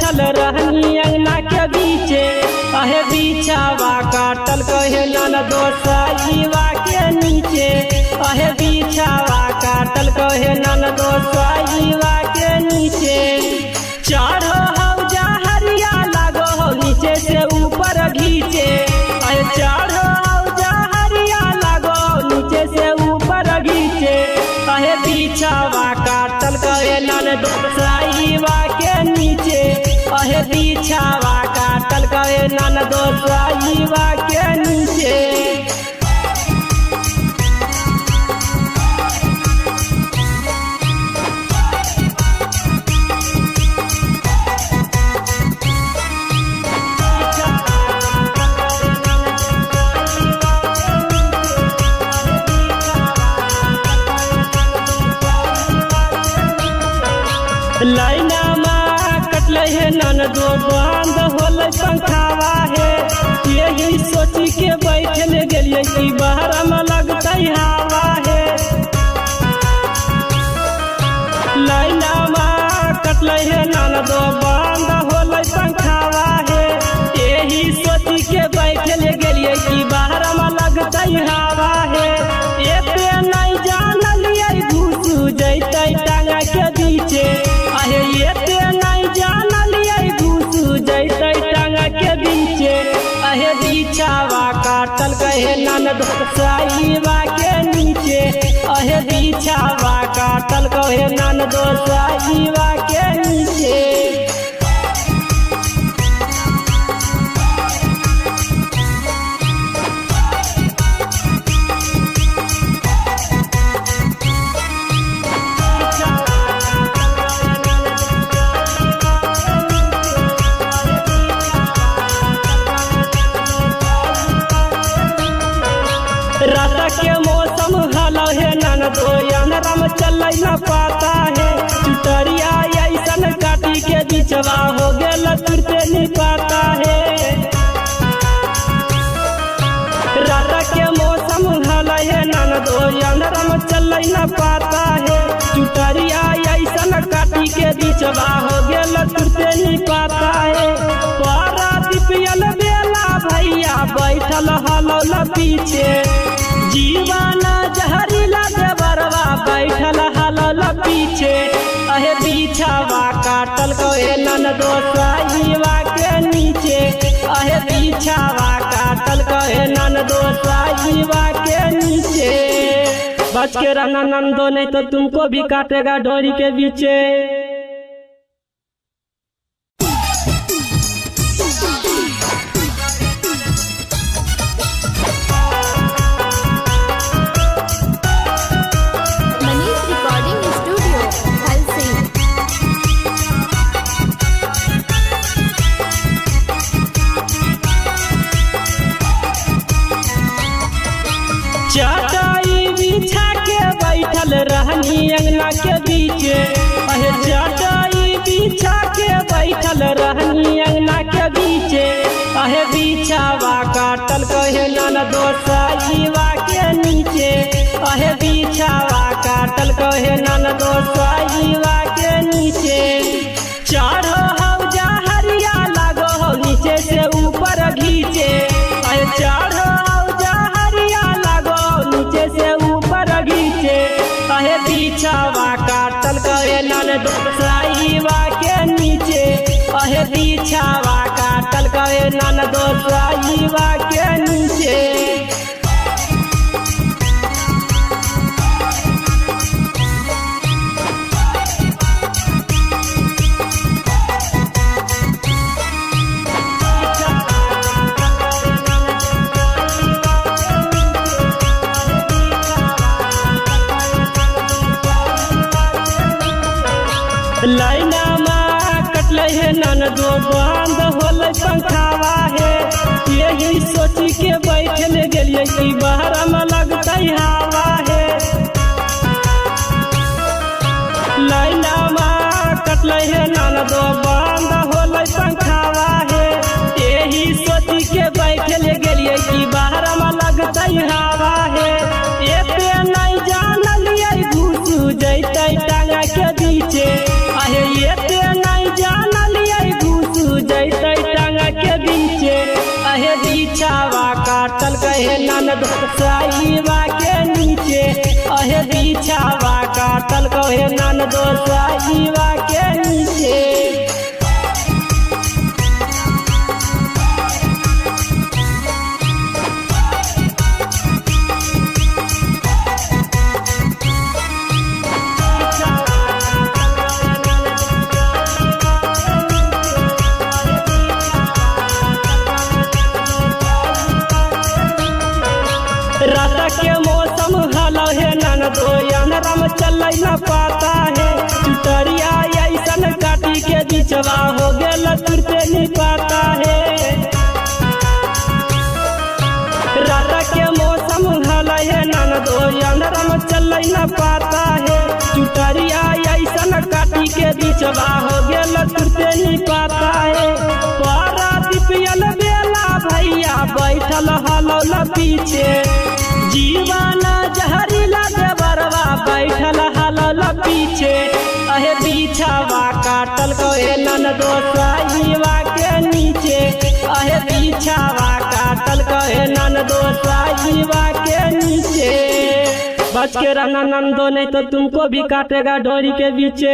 बैठल रहनी अंगना के बीचे, अहे बिछावा काटल कहे ननदो साईवा के नीचे, अहे बिछावा काटल कहे ननदो साईवा के नीचे। चढ़ो हौजा हरिया लागो हो नीचे से ऊपर घीचे, अहे चढ़ो हौजा हरिया लागो नीचे से ऊपर घीचे, अहे बिछावा काटल कहे ननदो साईवा के नीचे, अहे बिछावा काटल कहे ननदो साईवा के नीचे। लाइना में कटल है ननदो बंद होल पंखावा है, यही सोची के बैठल गेलिए कि बाहर में लगता हवा है। लाइना में कटल है ननदो बंद होल पंखावा है, यही सोची के बैठल गेलिए कि बाहर में लगता हवा है। एते नहीं जानलिए घुस जैते टांगा के बीचे, अहे एते नहीं जानलिए घुस जैते टांगा के बीचे, अहे बिछावा काटल कहे ननदो साईवा के नीचे, अहे बिछावा काटल कहे ननदो साईवा के नीचे। रात के मौसम हल है ननदो अंधरा में चल न पाता है, चुटरिया ऐसन काटी के बिचवा हो गेल तुरते नहीं पाता है। रात के मौसम हल है ननदो अंधरा में चल न पाता है, चुटरिया ऐसन काटी के बिचवा हो गेल तुरते नहीं पाता है। पारा दीपियल बेला भैया बैठल हलौल पीछे, जीवाना जहरीला देवरवा बैठल हलौल पीछे, अहे बिछावा काटल कहे ननदो साईवा के नीचे, अहे बिछावा काटल कहे ननदो साईवा के नीचे। बच के रहना ननदो नहीं तो तुमको भी काटेगा डोरी के बीचे। चटाई बिछा के बैठल रहनी अंगना के बीचे, अहे चटाई बिछा के बैठल रहनी अंगना के बीचे, अहे बिछावा काटल कहे ननदो साईवा के नीचे, अहे बिछावा काटल कहे ननदो साईवा के नीचे। चढ़ो हौजा हरिया लागो हो नीचे से ऊपर घीचे, अहे चढ़ो हौजा हरिया लागो नीचे से ऊपर घीचे, अहे बिछावा काटल कहे ननदो साईवा के नीचे, अहे बिछावा काटल कहे ननदो साईवा के नीचे। लाइना में कटल है ननदो बंद होल पंखावा है, यही सोची के बैठल गेलिए कि बाहर में लगता हवा है। लाइना में कटल है ननदो बंद होल पंखावा है, यही सोची के बैठल गेलिए कि बाहर में लगता हवा है। एते नहीं जानलिए घुस जैते टांगा के बीचे, अहे एते नहीं जानलिए घुस काटल कहे ननदो साईवा के नीचे अहे बिछावा काटल कहे ननदो साईवा के नीचे। रात के मौसम हलो है ननदो अनरम चल न पाता है चुतरिया ऐसन काटी के बिचवा हो गेल तुरते नहीं पाता है। रात के मौसम हलो है ननदो अनरम चल न पाता है चुतरिया ऐसन काटी के बिचवा हो गेल तुरते नहीं पाता है। पारा दिपियल बेला भैया बैठल हलो न पीछे जीवाना जहरीला देवरवा बैठल हलल पीछे अहे बिछावा काटल कहे ननदो साईवा के नीचे अहे बिछावा काटल कहे ननदो साईवा के नीचे। बच के रहना नंदो नहीं तो तुमको भी काटेगा डोरी के बीचे।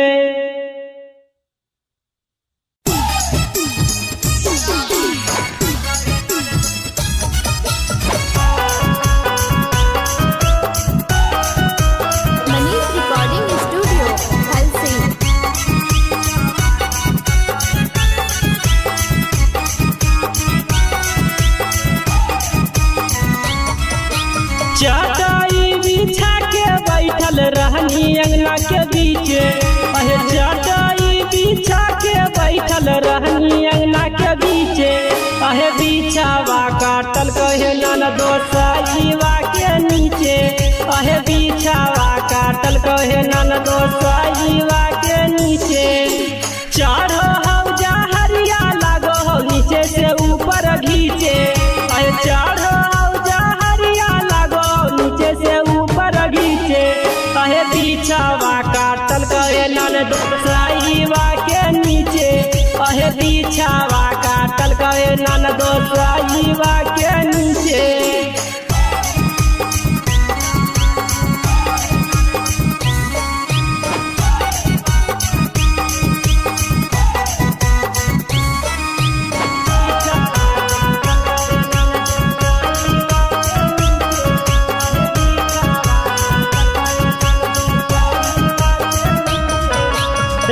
चटाई बिछा के बैठल रहनी अंगना के बीचे अहे चटाई बिछा के बैठल रहनी अंगना के बीचे अहे बिछावा काटल कहे ननदो साईवा के नीचे अहे बिछावा काटल कहे ननदो साईवा के नीचे। चढ़ो हौ जहरिया लागो हौ नीचे से ऊपर घीचे अहे चढ़ो से ऊपर घीचे कहे बिछावा काटल कहे ननदो साईवा के नीचे अहे बिछावा काटल कहे ननदो साईवा के नीचे।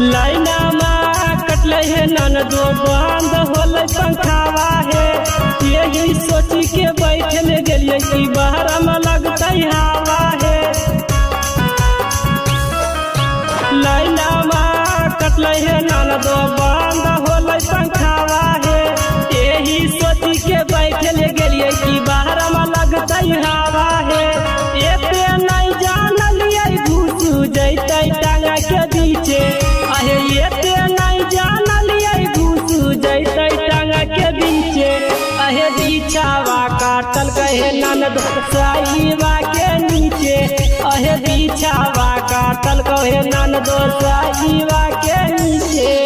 लाइना माँ कटल है ननदो बंद होल पंखावा है यही सोची के बैठल गेलिए कि बाहर में लगता हवा है। लाइना माँ कटल है ननदो बंद होल पंखावा है यही सोची के बैठल गेलिए कि बाहर में लगता हवा है। एते नहीं जानलिए घुस जैते टांगा के बीचे अहे एते नहीं जानलिए घुस जैते टांगा के बीचे अहे बिछावा काटल कहे ननदो साईवा के नीचे अहे बिछावा काटल कहे ननदो साईवा के नीचे।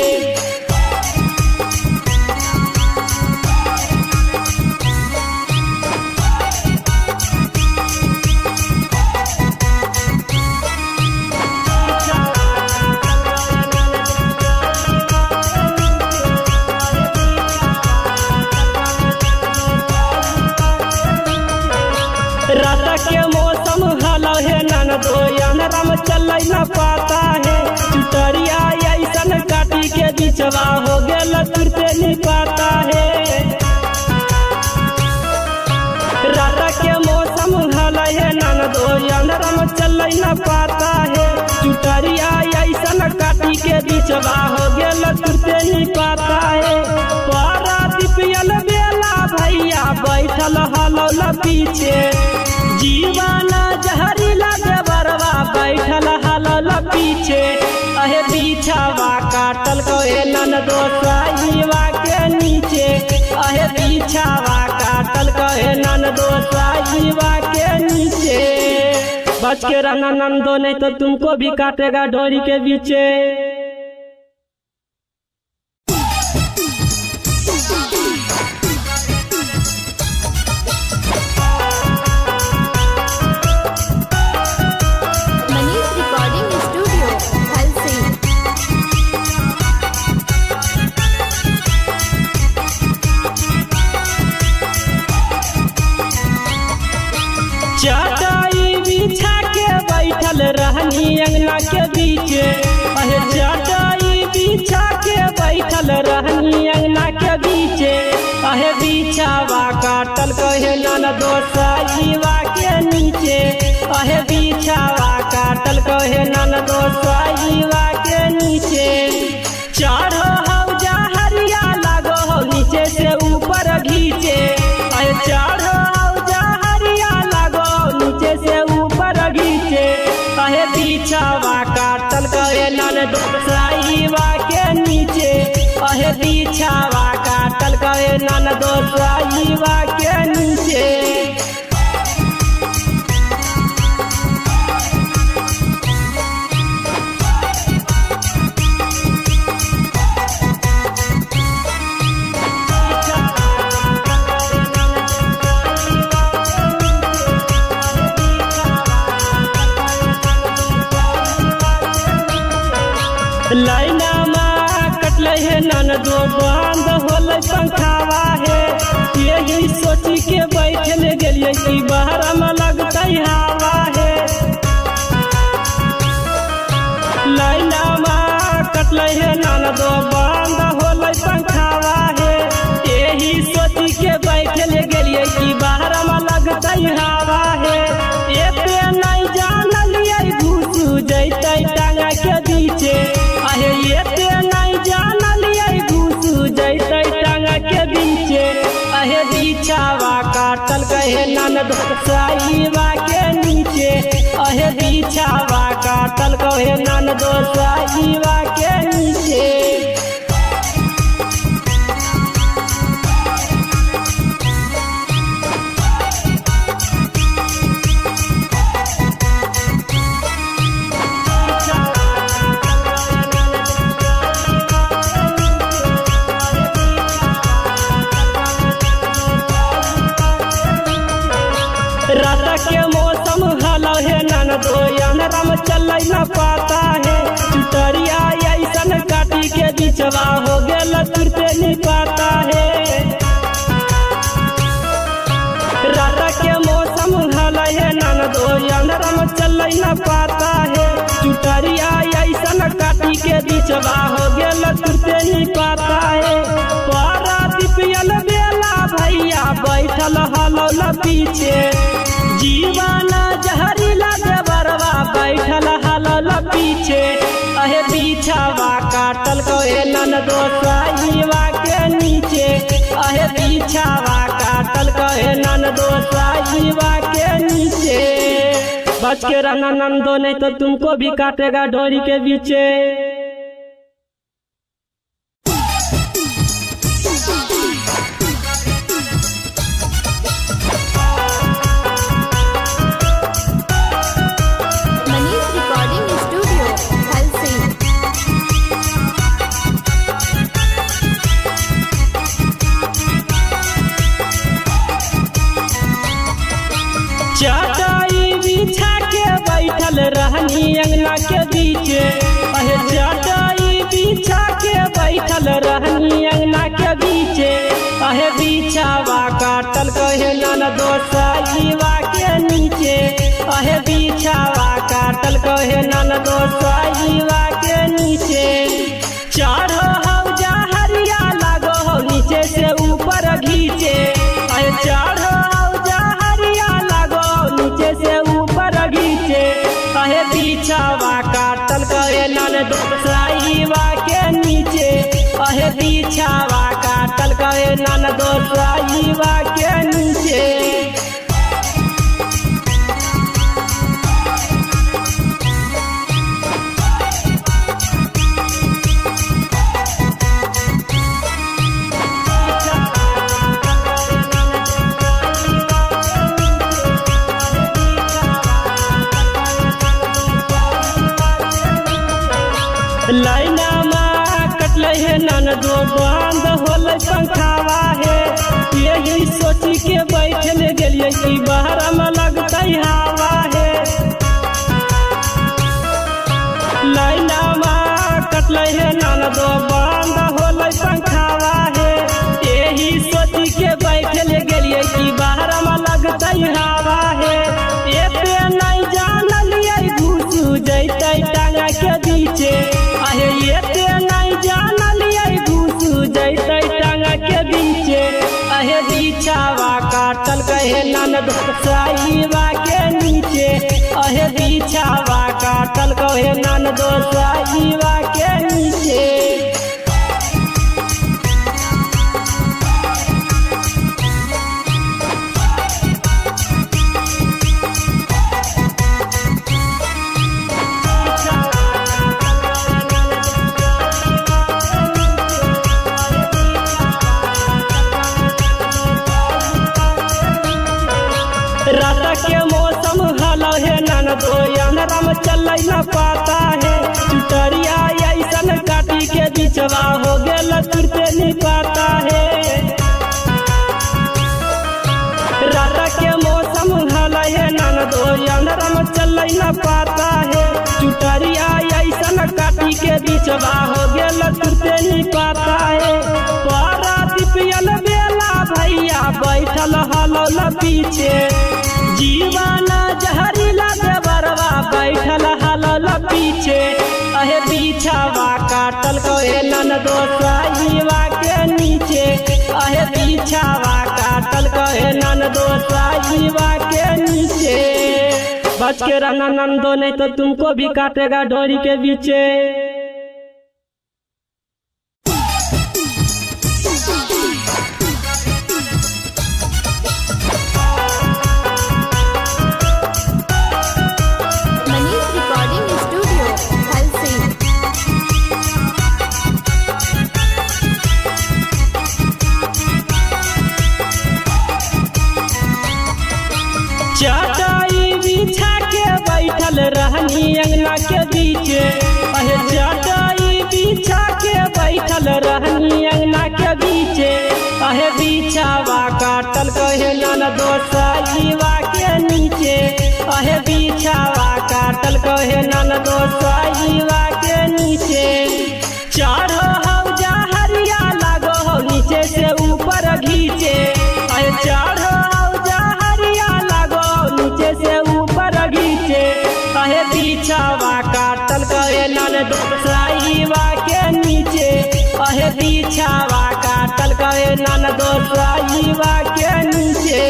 रात के मौसम हलो है ननदो अनरम चल न पाता है चुतरिया ऐसन काटी के बिचवा हो गेल तुरते नहीं पाता है। रात के मौसम हलो है ननदो अनरम चल न पाता है चुतरिया ऐसन काटी के बिचवा हो गेल तुरते नहीं पाता है। पारा दिपियल बेला भैया बैठल हलो न पीछे जीवाना जहरीला देवरवा बैठल हलल पीछे अहे बिछावा काटल कहे ननदो साईवा के नीचे अहे बिछावा काटल कहे ननदो साईवा के नीचे। बच के रहना नंदो नहीं तो तुमको भी काटेगा डोरी के बीचे। अहे चटाई बिछा के बैठल रहनी अंगना के बीचे अहे बिछावा काटल कहे ननदो साईवा के नीचे अहे बिछावा काटल कहे ननदो साईवा के नीचे चढ़ो हौजा हरिया लागो हो नीचे से ऊपर घीचे अहे चढ़ो हौजा हरिया लागो नीचे से ऊपर घीचे अहे बिछावा काटल कहे ननदो साईवा के नीचे अहे बिछावा काटल कहे ननदो साईवा के नीचे। लाइना में कटल है ननदो बंद होल पंखावा है यही सोची के बैठल गेलिए कि बाहर में लगता हवा है। लाइना में कटल है ननदो बंद होल पंखावा है यही सोची के बैठल गेलिए कि बाहर में लगता हवा है। एते नहीं जानलिए घुस जैते टांगा के बीचे अहे एते नहीं जानलिए घुस जैते टांगा के बीचे अहे बिछावा काटल कहे ननदो साईवा के नीचे अहे बिछावा काटल कहे ननदो साईवा के नीचे। रात के मौसम हल है ननदो अंधरा में चल न पाता है चुटरिया ऐसन काटी के बिचवा हो गेल तुरते नहीं पाता है। रात के मौसम हल है ननदो अंधरा में चल न पाता है चुटरिया ऐसन काटी के बिचवा हो गेल तुरते नहीं पाता है। पारा दीपियल बेला भैया बैठल हलौल पीछे जीवाना जहरीला देवरवा बैठल हलौल पीछे अहे बिछावा काटल कहे ननदो साईवा के नीचे अहे बिछावा काटल कहे ननदो साईवा के नीचे। बच के रहना ननदो नहीं तो तुमको भी काटेगा डोरी के बीचे। चटाई बिछा के बैठल रहनी अंगना के बीचे अहे चटाई बिछा के बैठल रहनी अंगना के बीचे अहे बिछावा काटल कहे ननदो साईवा के नीचे अहे बिछावा काटल कहे ननदो साईवा के नीचे चढ़ो हौजा हरिया लागो हो नीचे से ऊपर घीचे अहे चढ़ो हौजा हरिया लागो नीचे से ऊपर घीचे अहे बिछावा काटल कहे ननदो साईवा के नीचे अहे बिछावा काटल कहे ननदो साईवा के नीचे। लाइना में कटल है ननदो बंद होल पंखावा है यही सोची के ननद साईबा के नीचे अहे बिछावा काटल कहे ननद साईबा के नीचे। रात के मौसम हलो है ननदो अंधराम चल न पाता है चुटरिया ऐसन काटी के बिचवा हो गेल तुरते नहीं पाता है। रात के मौसम हलो है ननदो अंधराम चल न पाता है चुटरिया ऐसन काटी के बिचवा हो गेल तुरते नहीं पाता है। पारा दिपियल बेला भैया बैठल हलो ल पीछे जीवाना जहरीला देवरवा बैठल हलल पीछे अहे बिछावा काटल कहे ननदो साईबा के नीचे अहे बिछावा काटल कहे ननदो साईबा के नीचे। बच के रहना नंदो नहीं तो तुमको भी काटेगा डोरी के बीचे। चटाई बिछा के बैठल रहनी अंगना के बीचे अहे चटाई बिछा के बैठल रहनी अंगना के बीचे अहे बिछावा काटल कहे ननदो साईबा के नीचे अहे बिछावा काटल कहे ननदो साईबा के नीचे। चढ़ो हौजा हरिया लागो हो नीचे से ऊपर घीचे अहे चढ़ो से ऊपर घीचे अहे बिछावा काटल कहे ननदो साईबा के नीचे अहे बिछावा काटल कहे ननदो साईबा के नीचे।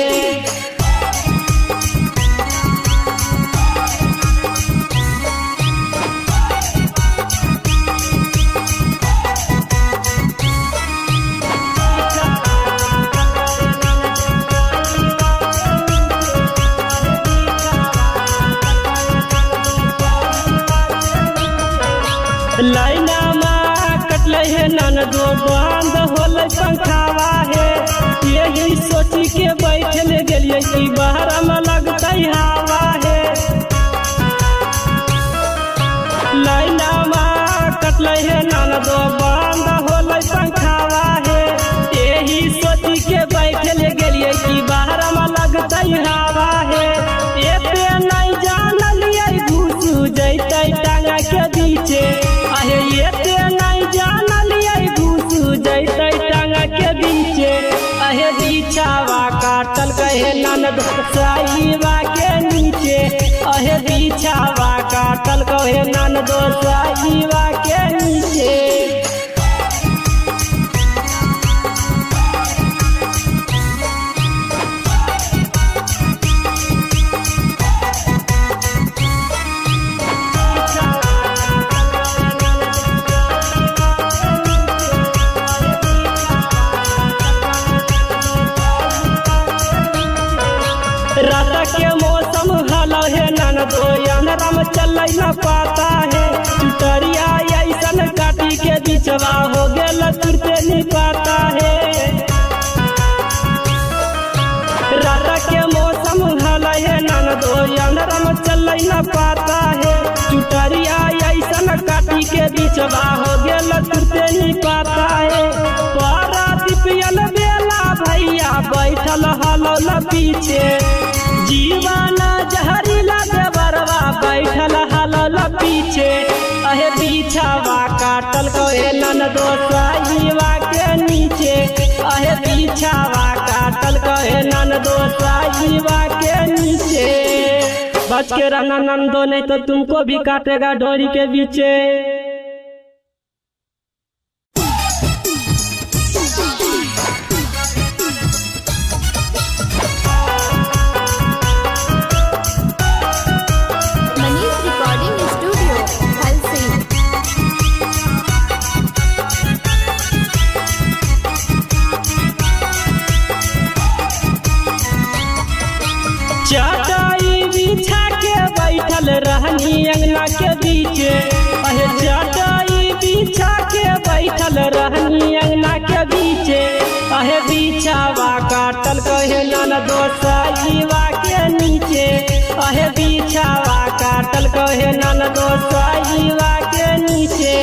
लाइना माँ कटल है ननदो बंद होल पंखावा है यही सोची के बैठल गेलिए कि बाहर में लगता हवा है। लाइना माँ कटल है ननदो बंद होल पंखावा है यही सोची के बैठल गेलिए कि बाहर में लगता हवा है। एते नहीं जानलिए घुस जैते टांगा के बीचे अहे एते नहीं जानलिए घुस जैते टांगा के बीचे अहे बिछावा काटल कहे ननदो साईबा के नीचे अहे बिछावा काटल कहे ननदो साईबा के नीचे। रात के मौसम हलो है ननदो अंधराम चल न पाता है चुटरिया ऐसन काटी के बिचवा हो गेल तुरते नहीं पाता है। रात के मौसम हलो है ननदो अंधराम चल न पाता है चुटरिया ऐसन काटी के बिचवा हो गेल तुरते नहीं पाता है। पारा दिपियल बेला भैया बैठल हलो ल पीछे जीवाना जहरीला देवरवा बैठल हलो ल पीछे अहे बिछावा काटल कहे ननदो साईबा के नीचे अहे बिछावा काटल कहे ननदो साईबा के नीचे। बच के रहना नंदो नहीं तो तुमको भी काटेगा डोरी के बीचे। अहे बिछावा काटल कहे ननदो साईवा के नीचे अहे बिछावा काटल कहे ननदो साईवा के नीचे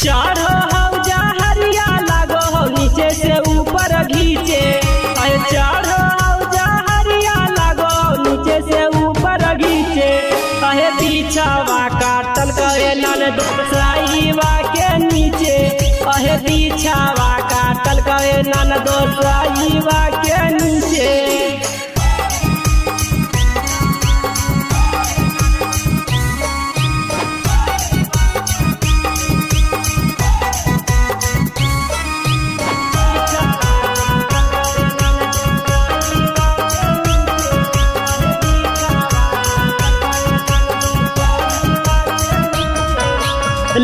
चढ़ो हौजा हरिया लागो हो नीचे से ऊपर घीचे अहे चढ़ो हौजा हरिया लागो नीचे से ऊपर घीचे अहे बिछावा काटल कहे ननदो साईवा के नीचे अहे बिछावा काटल कहे ननदो साईवा के नीचे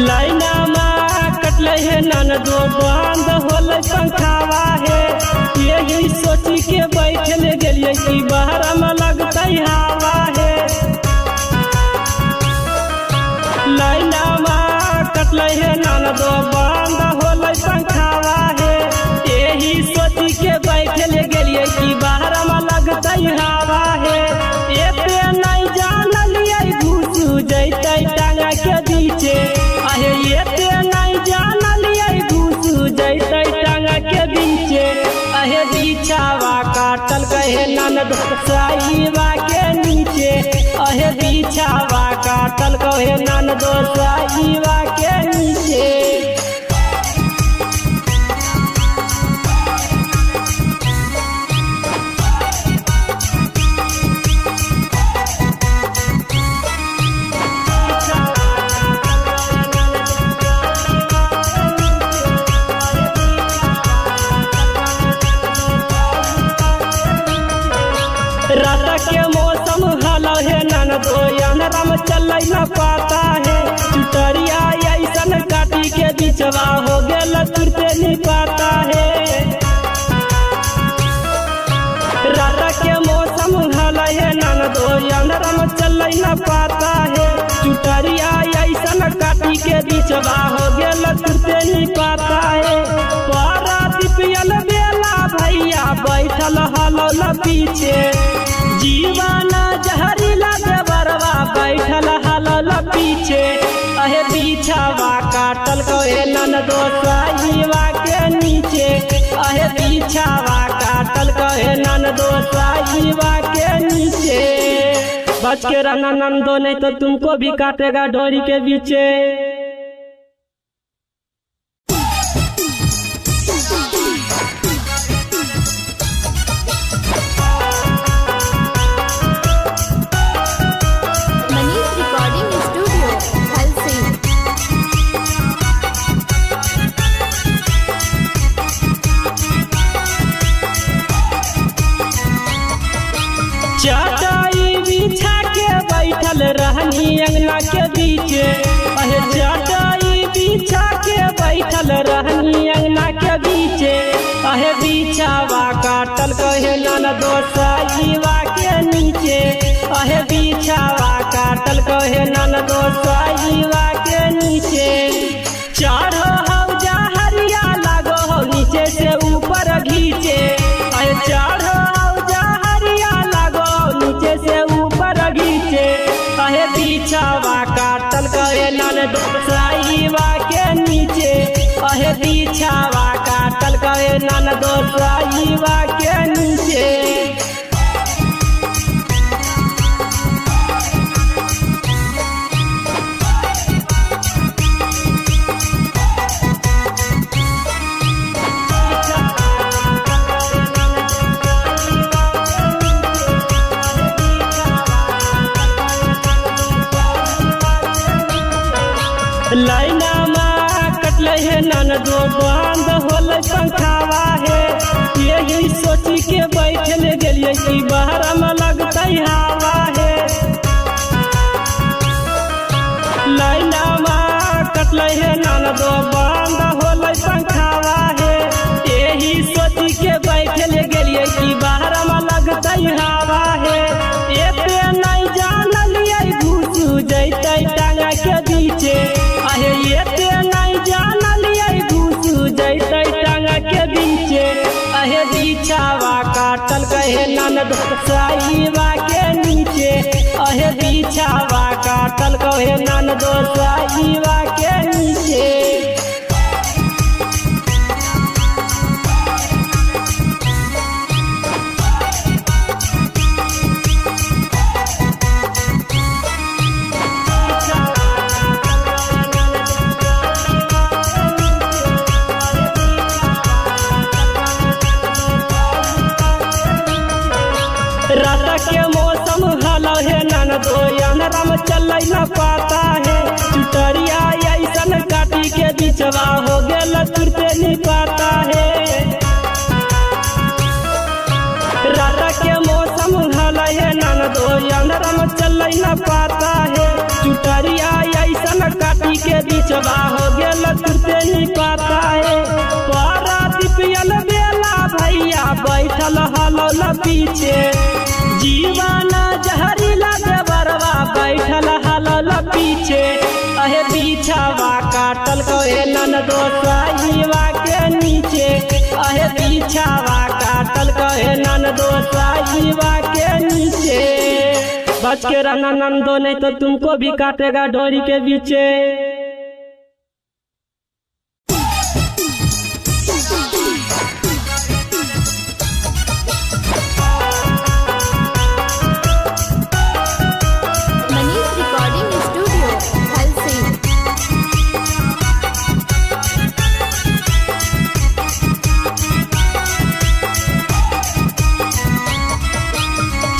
लाइना में कटले है ननदो बंद होल पंखावा है यही सोची के बैठल गेलिए कि बाहर में लगते हवा है लाइना में कटले है ननदो बंद होल पंखावा है यही सोची के बैठल गेलिए कि बाहर में लगते हवा है एते नहीं जानलिए घुस जैते टांगा के बीचे अहे एते नहीं जानलिए घुस जैते टांगा के बीचे अहे बिछावा काटल कहे ननदो साईवा के नीचे अहे बिछावा काटल कहे ननदो साईवा के नीचे रात के मौसम हलो है ननदो अंधेरा में चल न पाता है चुटरिया ऐसन काटी के बिचवा हो गेल तुरते नहीं पाता है रात के मौसम हलो है ननदो अंधेरा में चल न पाता है चुटरिया ऐसन काटी के बिचवा हो गेल तुरते नहीं पाता है पारा दिपियल बेला भैया बैठल हलो ल पीछे जीवन जहरीला देवरवा बैठल हलल पीछे अहे बिछावा काटल कहे ननदो साईवा के नीचे अहे बिछावा काटल कहे ननदो साईवा के नीचे बच के रहना नंदो नहीं तो तुमको भी काटेगा डोरी के बीचे चटाई बिछा के बैठल रहनी अंगना के बीचे अहे चटाई बिछा के बैठल रहनी अंगना के बीचे अहे बिछावा काटल कहे ननदो साईवा के नीचे अहे बिछावा काटल कहे ननदो साईवा के नीचे चढ़ो हौजा हरिया लागो हो नीचे से ऊपर घीचे अहे चढ़ो हौजा हरिया लागो नीचे से ऊपर घीचे अहे बिछावा काटल कहे ननदो साईवा के नीचे अहे बिछावा काटल कहे ननदो साईवा के नीचे लाइना में कटले है ननदो बंद होल पंखावा है यही सोची के बैठल गेलिए कि बाहर में लगते हवा है लाइना में कटले है ननदो बंद होल पंखावा है यही सोची के बैठल गेलिए कि बाहर में लगते हवा है एते नहीं जानलिए घुस जैते टांगा के बीचे अहे एते नहीं जानलिए घुस जैते अहे बिछावा काटल कहे ननद साईवा के नीचे, अहे बिछावा काटल कहे ननद साईवा के नीचे। रात के मौसम हलो है ननदो यानराम चल न पाता है, चुटरिया ऐसन काटी के बिचवा हो गेल तुरते नहीं पाता है। रात के मौसम हलो है ननदो यानराम चल न पाता है, चुटरिया ऐसन काटी के बिचवा हो गेल तुरते नहीं पाता है। पारा दिपियल बेला भैया बैठल हलो ल पीछे, जीवाना जहरीला देवरवा बैठल हलल पीछे, अहे बिछावा काटल कहे ननदो साईवा के नीचे, अहे बिछावा काटल कहे ननदो साईवा के नीचे। बच के रहना नंदो नहीं तो तुमको भी काटेगा डोरी के बीचे।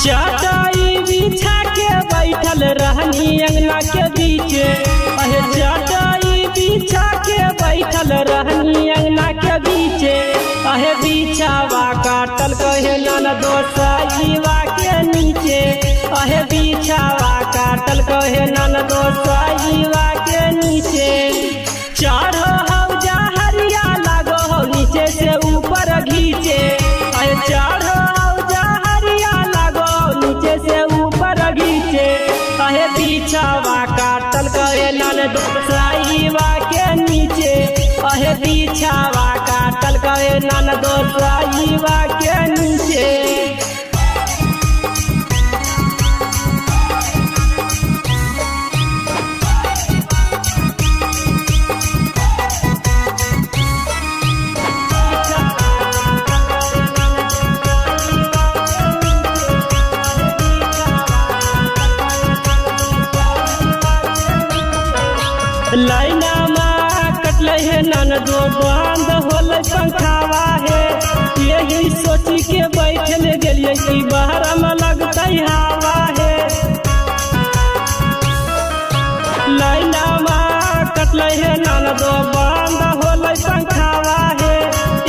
चटाई बिछा के बैठल रहनी अंगना के बीचे, अहे चटाई बिछा के बैठल रहनी अंगना के बीचे, अहे बिछावा काटल कहे ननदो साईवा के नीचे, अहे बिछावा काटल कहे ननदो साईवा के नीचे। चढ़ो हौ जहरिया लागो हो नीचे से ऊपर घीचे, अहे चढ़ो से ऊपर घीचे, अहे बिछावा काटल कहे ननदो साईवा के नीचे, अहे बिछावा काटल कहे ननदो साईवा के नीचे। लाइना माँ कटल है ननदो बंद होल पंखावा है, यही सोची के बैठल गेलिए कि बाहर में लगता हवा है। लाइना माँ कटल है ननदो बंद होल पंखावा है,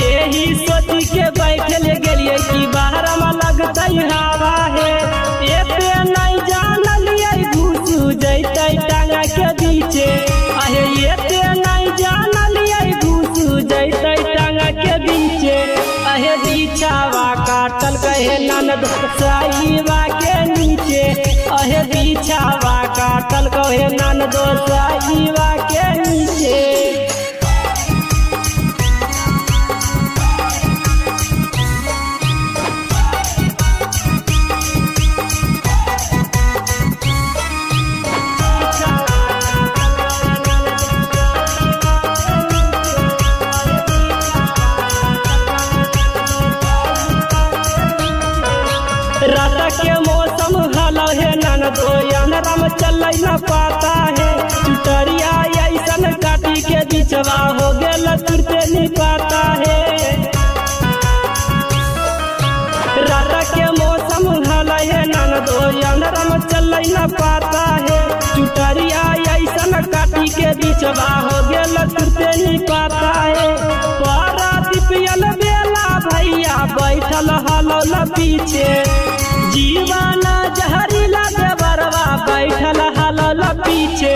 यही सोची के बैठल गेलिए कि बाहर में लगता हवा है। एते नहीं जानलिए घुस जैते टांगा के बीचे, अहे एते नहीं जानलिए घुस जैते टांगा के बीचे, अहे बिछावा काटल कहे ननदो साईवा के नीचे, अहे बिछावा काटल कहे ननदो साईवा के नीचे। रात के मौसम हलो है ननदो यानराम चल न पाता है, चुटरिया ऐसन काटी के बिचवा हो गेल तुरते नहीं पाता है। रात के मौसम हलो है ननदो यानराम चल न पाता है, चुटरिया ऐसन काटी के बिचवा हो गेल तुरते नहीं पाता है। पारा दिपियल बेला भैया बैठल हलो ल पीछे, जीवाना जहरीला देवरवा बैठल हलो ल पीछे,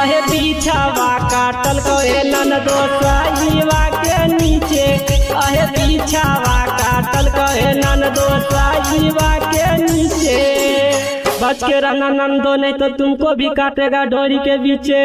अहे बिछावा काटल कहे ननदो साईवा के नीचे, अहे बिछावा काटल कहे ननदो साईवा के नीचे। बच के रहना नंदो नहीं तो तुमको भी काटेगा डोरी के बीचे।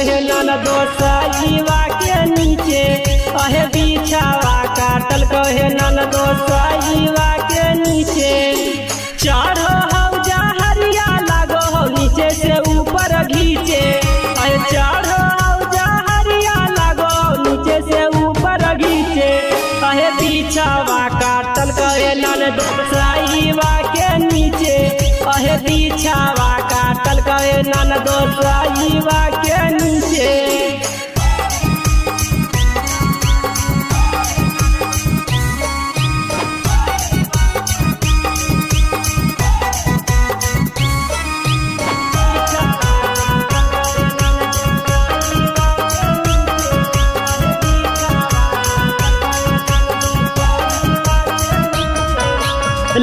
कहे ननदो साईवा के नीचे अहे बिछावा काटल कहे ननदो साईवा के नीचे चढ़ो हौजा हरिया लागो हो नीचे से ऊपर घीचे अहे चढ़ो हौजा हरिया लागो नीचे से ऊपर घीचे अहे बिछावा काटल कहे ननदो साईवा के नीचे अहे बिछावा काटल कहे ननदो साईवा के नीचे।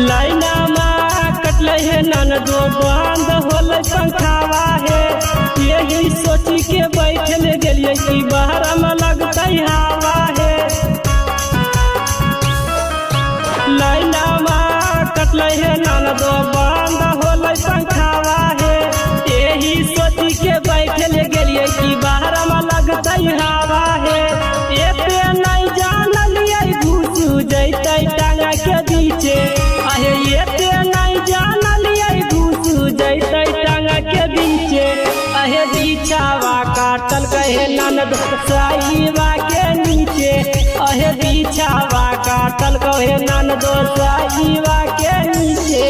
लाइना माँ कटल है ननदो बंद होल पंखावा है यही सोची के बैठल गलिए कि बाहर में लगता हवा है। लाइना माँ कटल है ननदो बंद होल पंखावा है यही सोची के बैठल गलिए कि बाहर में लगता हवा है। एते नहीं जानलिए घुस जैते टांगा के बीचे अहे एते नहीं जानलिए घुस जैते टांगा के बीचे अहे बिछावा काटल कहे ननदो साईवा के नीचे अहे बिछावा काटल कहे ननदो साईवा के नीचे।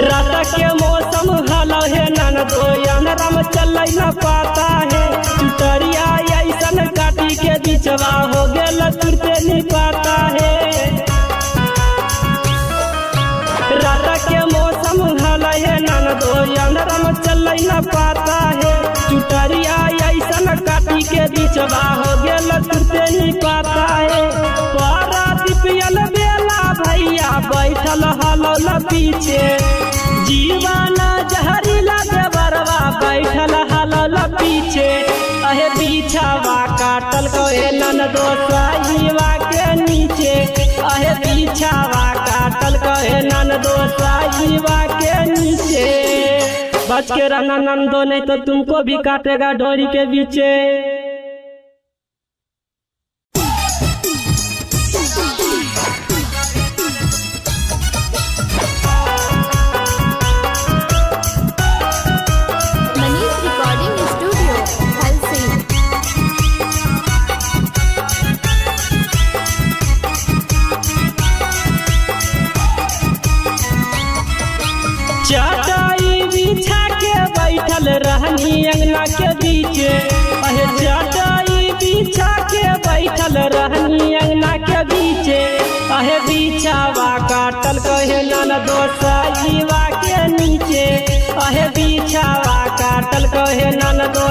रात के मौसम हलो है ननदो अंधेरा में चल न पाता है चुटरिया ऐसन काटी के बिचवा हो गेल तुरते नहीं पाता है। रात के मौसम हलो है ननदो अंधेरा में चल न पाता है चुटरिया ऐसन काटी के बिचवा हो गेल तुरते नहीं पाता है। पारा दिपियल बेला भैया बैठल हलो ल पीछे जीवाना जहरीला देवरवा बैठल हलल पीछे अहे बिछावा काटल कहे ननदो साईवा के नीचे अहे बिछावा काटल कहे ननदो साईवा के नीचे। बच के रहना ननदो नहीं तो तुमको भी काटेगा डोरी के बीचे। चटाई बिछा के बैठल रहनी अंगना के बीचे अहे चटाई बिछा के बैठल रहनी अंगना के बीचे अहे बिछावा काटल कहे ननदो साईवा के नीचे अहे बिछावा काटल कहे ननदो